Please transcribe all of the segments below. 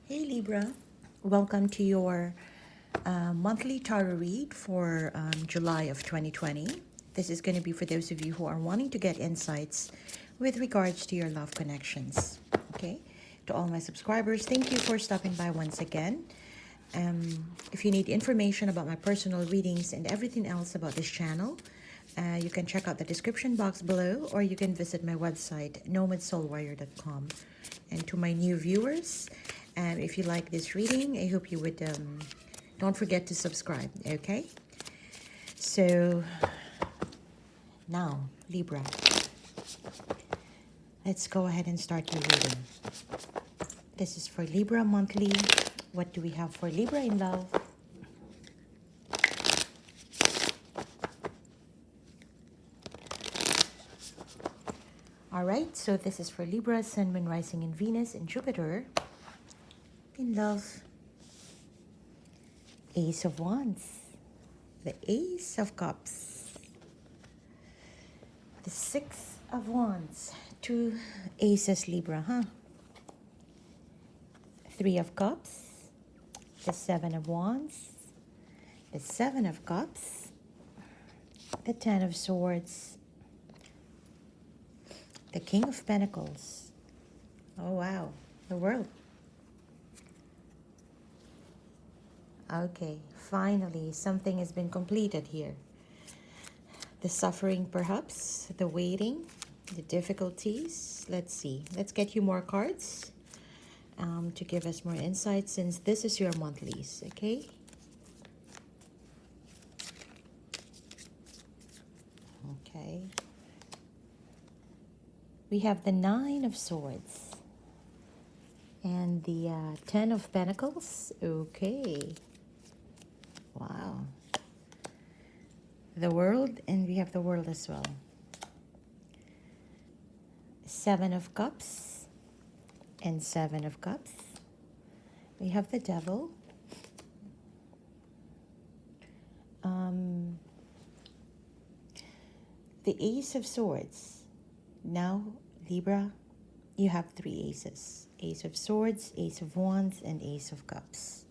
Hey Libra, welcome to your monthly tarot read for July of 2020. This is going to be for those of you who are wanting to get insights with regards to your love connections. Okay, to all my subscribers, thank you for stopping by once again. If you need information about my personal readings and everything else about this channel, you can check out the description box below, or you can visit my website, NomadSoulWarrior.com. And to my new viewers, if you like this reading, I hope you would don't forget to subscribe, okay? So now, Libra, let's go ahead and start your reading. This is for Libra monthly. What do we have for Libra in love? All right, so this is for Libra, Sun, Moon, Rising in Venus, and Jupiter. In love, Ace of Wands, the Ace of Cups, the Six of Wands, two aces, Libra, huh? Three of Cups, the Seven of Wands, the Seven of Cups, the Ten of Swords, the King of Pentacles. Oh, wow, the World. Okay, finally, something has been completed here. The suffering, perhaps, the waiting, the difficulties. Let's see. Let's get you more cards to give us more insight, since this is your monthlies, okay? Okay. We have the Nine of Swords and the Ten of Pentacles. Okay. Wow. The World, and we have the World as well. Seven of Cups and Seven of Cups. We have the Devil. The Ace of Swords. Now, Libra, you have three aces. Ace of Swords, Ace of Wands, and Ace of Cups.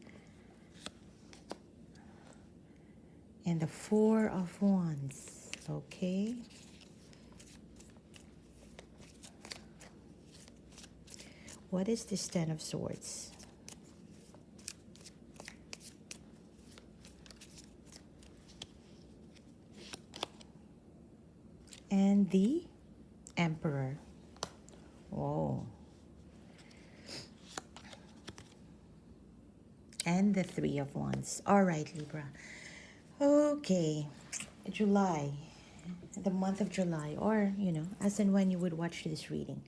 And the Four of Wands. Okay. What is this Ten of Swords? And the Emperor. Oh. And the Three of Wands. All right, Libra. Okay. July. The month of July. Or, as and when you would watch this reading.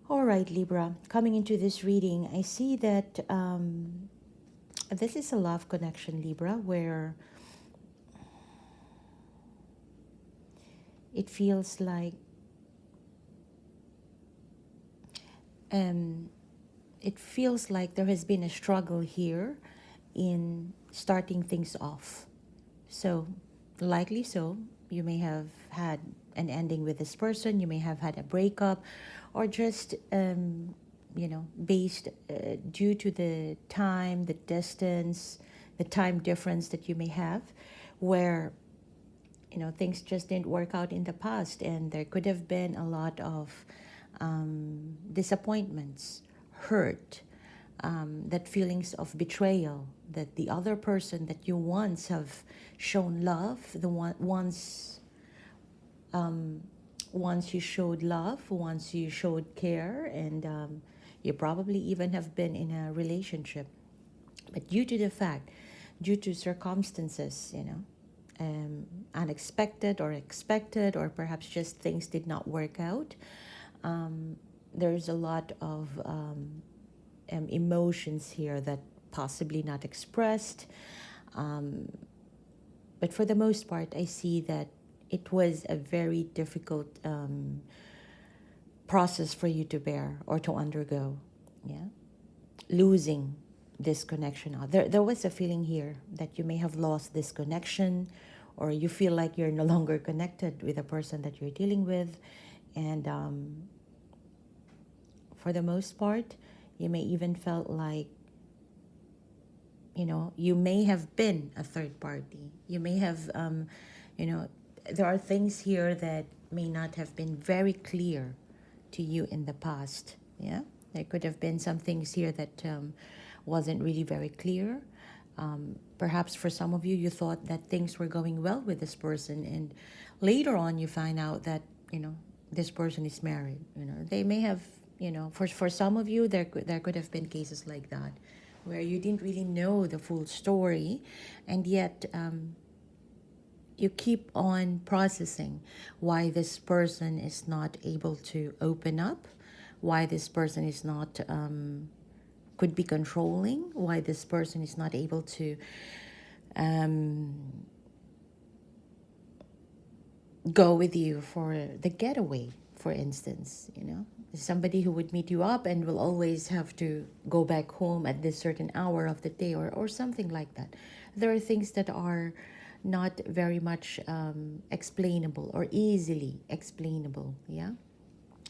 All right, Libra. Coming into this reading, I see that this is a love connection, Libra, where it feels like there has been a struggle here in starting things off. So, likely so, you may have had an ending with this person, you may have had a breakup, or just, based due to the time, the distance, the time difference that you may have, where things just didn't work out in the past, and there could have been a lot of disappointments, hurt, that feelings of betrayal, that the other person that you once have shown love, once you showed love, once you showed care, and you probably even have been in a relationship, but due to circumstances, unexpected or expected, or perhaps just things did not work out, there's a lot of emotions here that possibly not expressed, but for the most part, I see that it was a very difficult process for you to bear or to undergo. Yeah, losing this connection. There was a feeling here that you may have lost this connection, or you feel like you're no longer connected with the person that you're dealing with, and for the most part, You may even felt like, you may have been a third party. You may have, you know, there are things here that may not have been very clear to you in the past. Yeah, there could have been some things here that wasn't really very clear. Perhaps for some of you, you thought that things were going well with this person, and later on, you find out that this person is married. They may have, for some of you, there could have been cases like that, where you didn't really know the full story, and yet you keep on processing why this person is not able to open up, why this person is not could be controlling, why this person is not able to go with you for the getaway, for instance. Somebody who would meet you up and will always have to go back home at this certain hour of the day, or something like that. There are things that are not very much explainable or easily explainable. Yeah.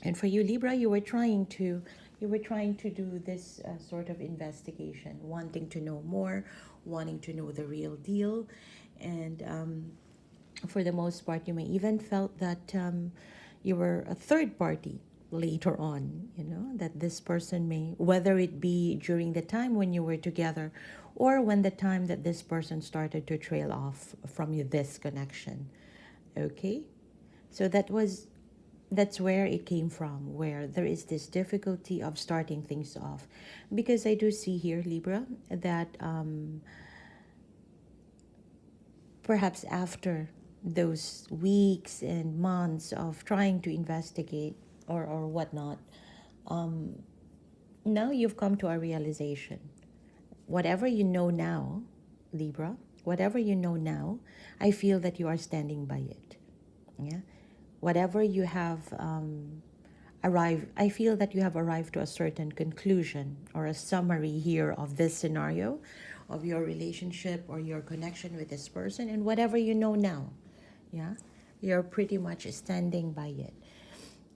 And for you, Libra, you were trying to do this sort of investigation, wanting to know more, wanting to know the real deal. And for the most part, you may even felt that you were a third party later on, that this person may, whether it be during the time when you were together, or when the time that this person started to trail off from you, this connection. Okay? So that's where it came from, where there is this difficulty of starting things off. Because I do see here, Libra, that perhaps after those weeks and months of trying to investigate or whatnot, now you've come to a realization. Whatever you know now, Libra, whatever you know now, I feel that you are standing by it. Yeah. Whatever you have arrived, I feel that you have arrived to a certain conclusion or a summary here of this scenario, of your relationship or your connection with this person, and whatever you know now. Yeah. You're pretty much standing by it.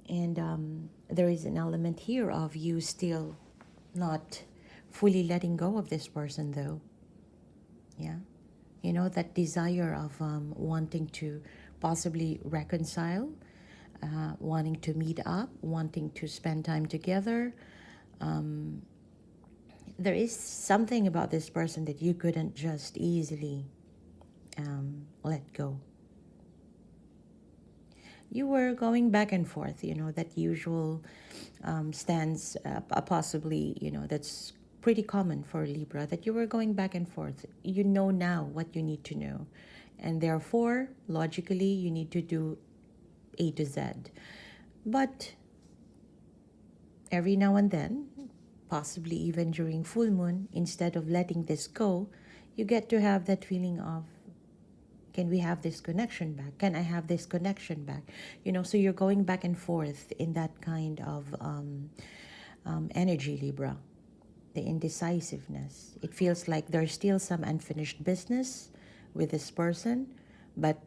And there is an element here of you still not fully letting go of this person, though. Yeah. That desire of wanting to possibly reconcile, wanting to meet up, wanting to spend time together. There is something about this person that you couldn't just easily let go. You were going back and forth, that usual stance, possibly, that's pretty common for Libra, that you were going back and forth. You know now what you need to know. And therefore, logically, you need to do A to Z. But every now and then, possibly even during full moon, instead of letting this go, you get to have that feeling of, can we have this connection back? Can I have this connection back? So you're going back and forth in that kind of energy, Libra. The indecisiveness. It feels like there's still some unfinished business with this person, but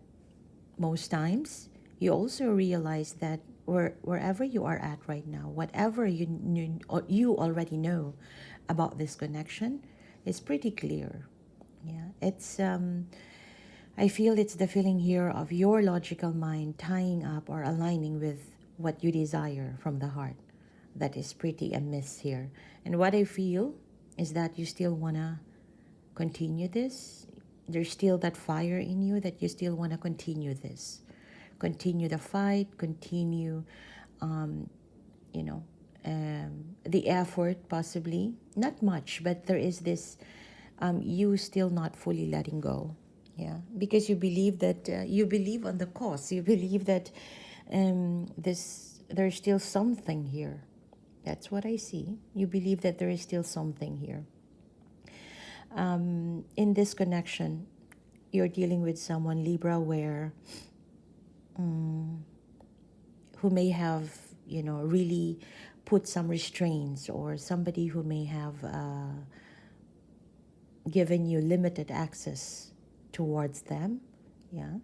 most times you also realize that wherever you are at right now, whatever you already know about this connection is pretty clear. Yeah, it's I feel it's the feeling here of your logical mind tying up or aligning with what you desire from the heart. That is pretty amiss here. And what I feel is that you still want to continue this. There's still that fire in you that you still want to continue this. Continue the fight, continue, the effort possibly. Not much, but there is this, you still not fully letting go. Yeah, because you believe that, you believe on the cause. You believe that there's still something here. That's what I see. You believe that there is still something here. In this connection, you're dealing with someone, Libra, where who may have, really put some restraints, or somebody who may have given you limited access towards them. Yeah.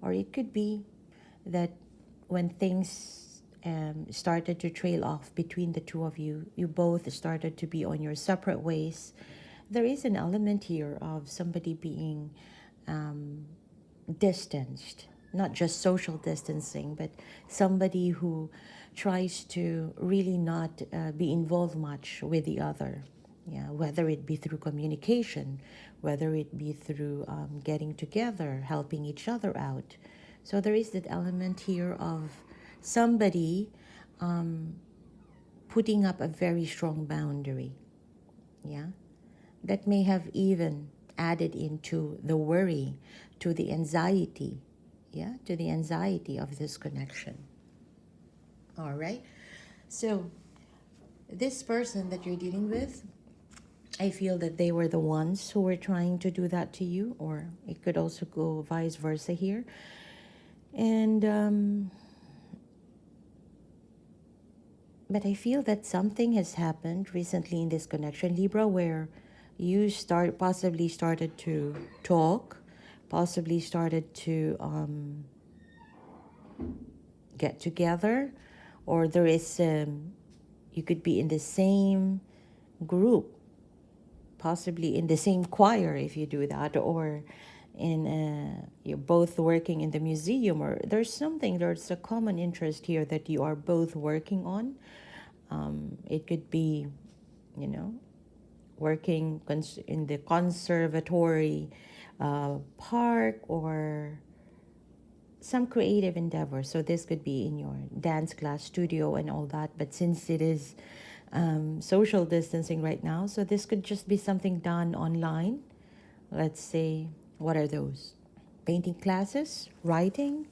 Or it could be that when things started to trail off between the two of you. You both started to be on your separate ways. There is an element here of somebody being distanced, not just social distancing, but somebody who tries to really not be involved much with the other. Yeah, whether it be through communication, whether it be through getting together, helping each other out. So there is that element here of somebody putting up a very strong boundary. Yeah, that may have even added into the worry, to the anxiety, yeah, to the anxiety of this connection. All right. So this person that you're dealing with, I feel that they were the ones who were trying to do that to you, or it could also go vice versa here. And but I feel that something has happened recently in this connection, Libra, where you possibly started to talk, possibly started to get together, or there is you could be in the same group, possibly in the same choir if you do that, or in you're both working in the museum, or there's a common interest here that you are both working on. It could be, you know, working in the conservatory park, or some creative endeavor. So this could be in your dance class studio and all that. But since it is social distancing right now, so this could just be something done online. Let's say, what are those? Painting classes, writing,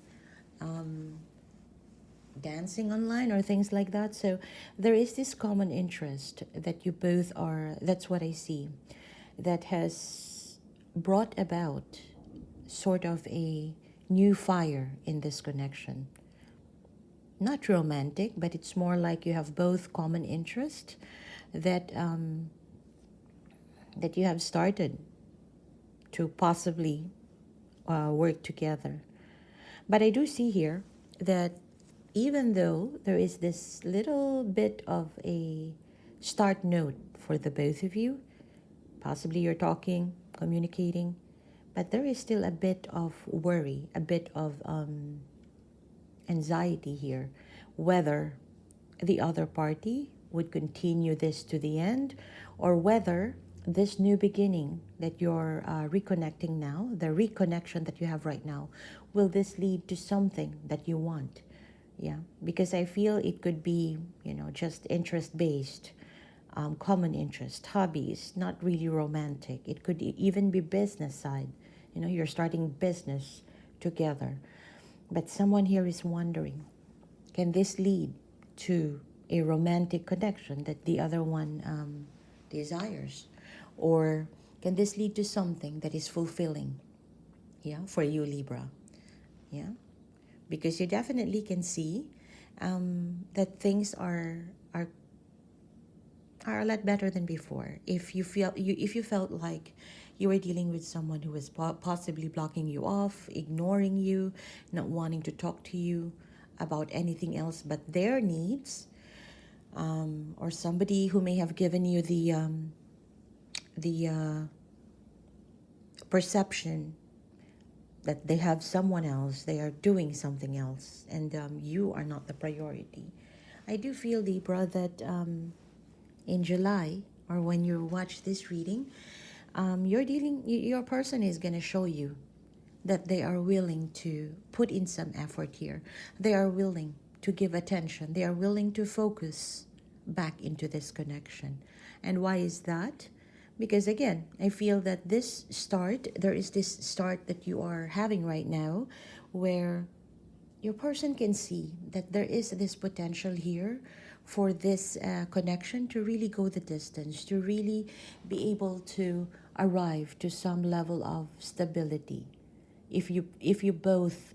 dancing online, or things like that. So there is this common interest that you both are, that's what I see, that has brought about sort of a new fire in this connection. Not romantic, but it's more like you have both common interest that that you have started to possibly work together. But I do see here that even though there is this little bit of a start note for the both of you, possibly you're talking, communicating, but there is still a bit of worry, a bit of anxiety here, whether the other party would continue this to the end, or whether this new beginning that you're reconnecting now, the reconnection that you have right now, will this lead to something that you want? Yeah, because I feel it could be, you know, just interest-based, common interest, hobbies, not really romantic. It could even be business side. You know, you're starting business together. But someone here is wondering, can this lead to a romantic connection that the other one desires? Or can this lead to something that is fulfilling, yeah, for you, Libra? Yeah, because you definitely can see that things are a lot better than before. If you felt like you were dealing with someone who was possibly blocking you off, ignoring you, not wanting to talk to you about anything else but their needs, or somebody who may have given you the perception that they have someone else, they are doing something else, and you are not the priority. I do feel, Libra, that in July, or when you watch this reading, your person is going to show you that they are willing to put in some effort here. They are willing to give attention. They are willing to focus back into this connection. And why is that? Because again, I feel that there is this start that you are having right now, where your person can see that there is this potential here for this connection to really go the distance, to really be able to arrive to some level of stability if you both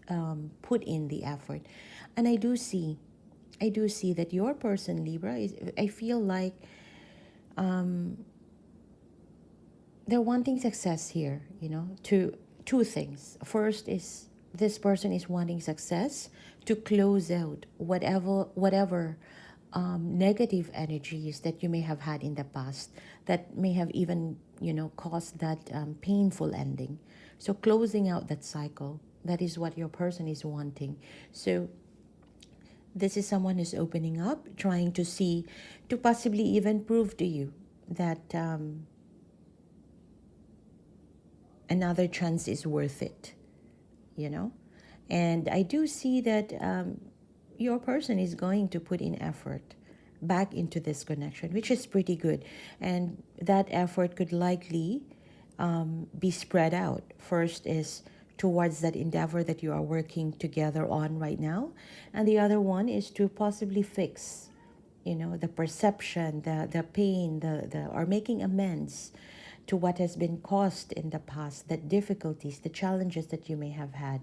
put in the effort. And I do see that your person, Libra, I feel like they're wanting success here, you know, to two things. First is this person is wanting success to close out whatever negative energies that you may have had in the past that may have even, caused that painful ending. So closing out that cycle, that is what your person is wanting. So this is someone who's opening up, trying to see, to possibly even prove to you that another chance is worth it, you know. And I do see that your person is going to put in effort back into this connection, which is pretty good. And that effort could likely be spread out. First is towards that endeavor that you are working together on right now. And the other one is to possibly fix, the perception, the pain, or making amends to what has been caused in the past, the difficulties, the challenges that you may have had.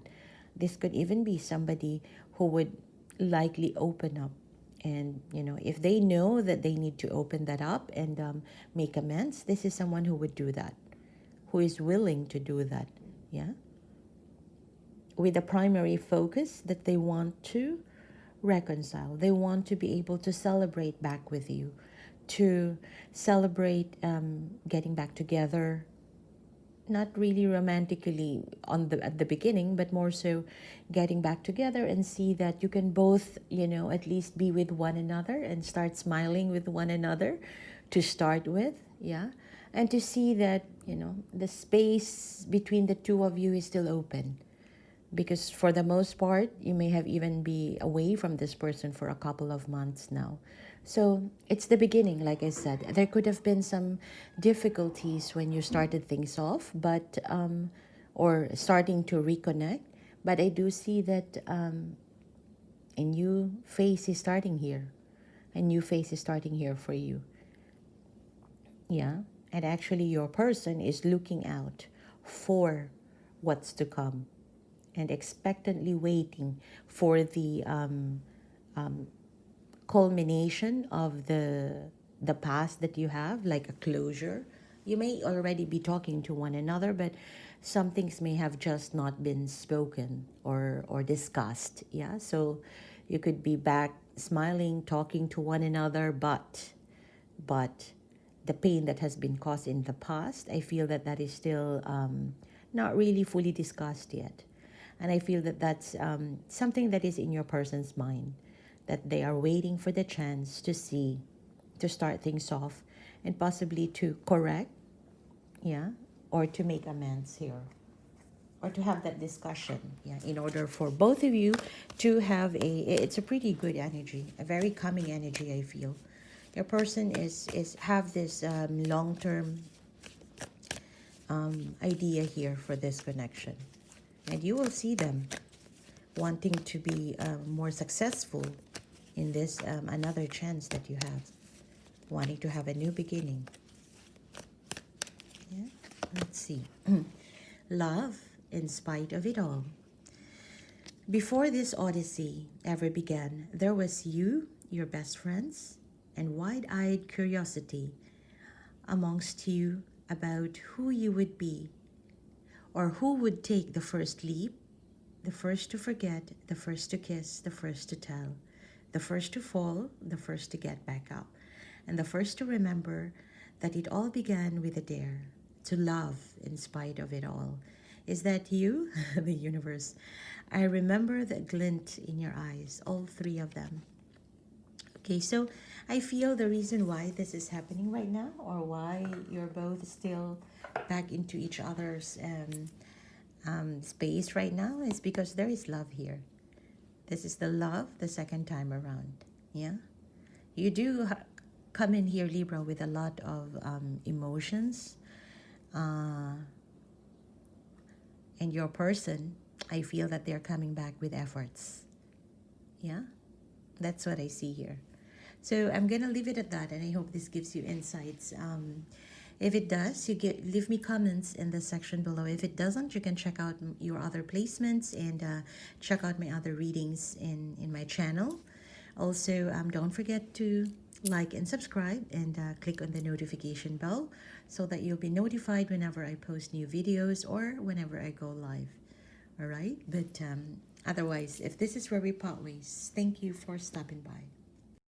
This could even be somebody who would likely open up. And, if they know that they need to open that up and make amends, this is someone who would do that, who is willing to do that, yeah? With a primary focus that they want to reconcile. They want to be able to celebrate back with you, to celebrate getting back together, not really romantically at the beginning, but more so getting back together and see that you can both, at least be with one another and start smiling with one another to start with, yeah? And to see that, the space between the two of you is still open. Because for the most part, you may have even be away from this person for a couple of months now. So it's the beginning, like I said. There could have been some difficulties when you started things off, but or starting to reconnect. But I do see that a new phase is starting here. A new phase is starting here for you. Yeah. And actually your person is looking out for what's to come and expectantly waiting for the culmination of the past that you have, like a closure. You may already be talking to one another, but some things may have just not been spoken or discussed. Yeah, so you could be back smiling, talking to one another, but the pain that has been caused in the past, I feel that that is still not really fully discussed yet. And I feel that that's something that is in your person's mind, that they are waiting for the chance to see, to start things off, and possibly to correct, yeah, or to make amends here, or to have that discussion, yeah, in order for both of you to have it's a pretty good energy, a very calming energy, I feel. Your person is have this long-term idea here for this connection. And you will see them wanting to be more successful in this another chance that you have, wanting to have a new beginning. Yeah, let's see. Love in spite of it all. Before this odyssey ever began, there was you, your best friends, and wide-eyed curiosity amongst you about who you would be, or who would take the first leap, the first to forget, the first to kiss, the first to tell, the first to fall, the first to get back up, and the first to remember that it all began with a dare to love in spite of it all. Is that you, the universe? I remember the glint in your eyes, all three of them. Okay, so I feel the reason why this is happening right now, or why you're both still back into each other's space right now, is because there is love here. This is the love the second time around. Yeah, you do come in here, Libra, with a lot of emotions, and your person, I feel that they're coming back with efforts. Yeah, that's what I see here. So I'm gonna leave it at that, and I hope this gives you insights. If it does, leave me comments in the section below. If it doesn't, you can check out your other placements and check out my other readings in my channel. Also, don't forget to like and subscribe, and click on the notification bell so that you'll be notified whenever I post new videos or whenever I go live. All right, but otherwise, if this is where we part ways, thank you for stopping by.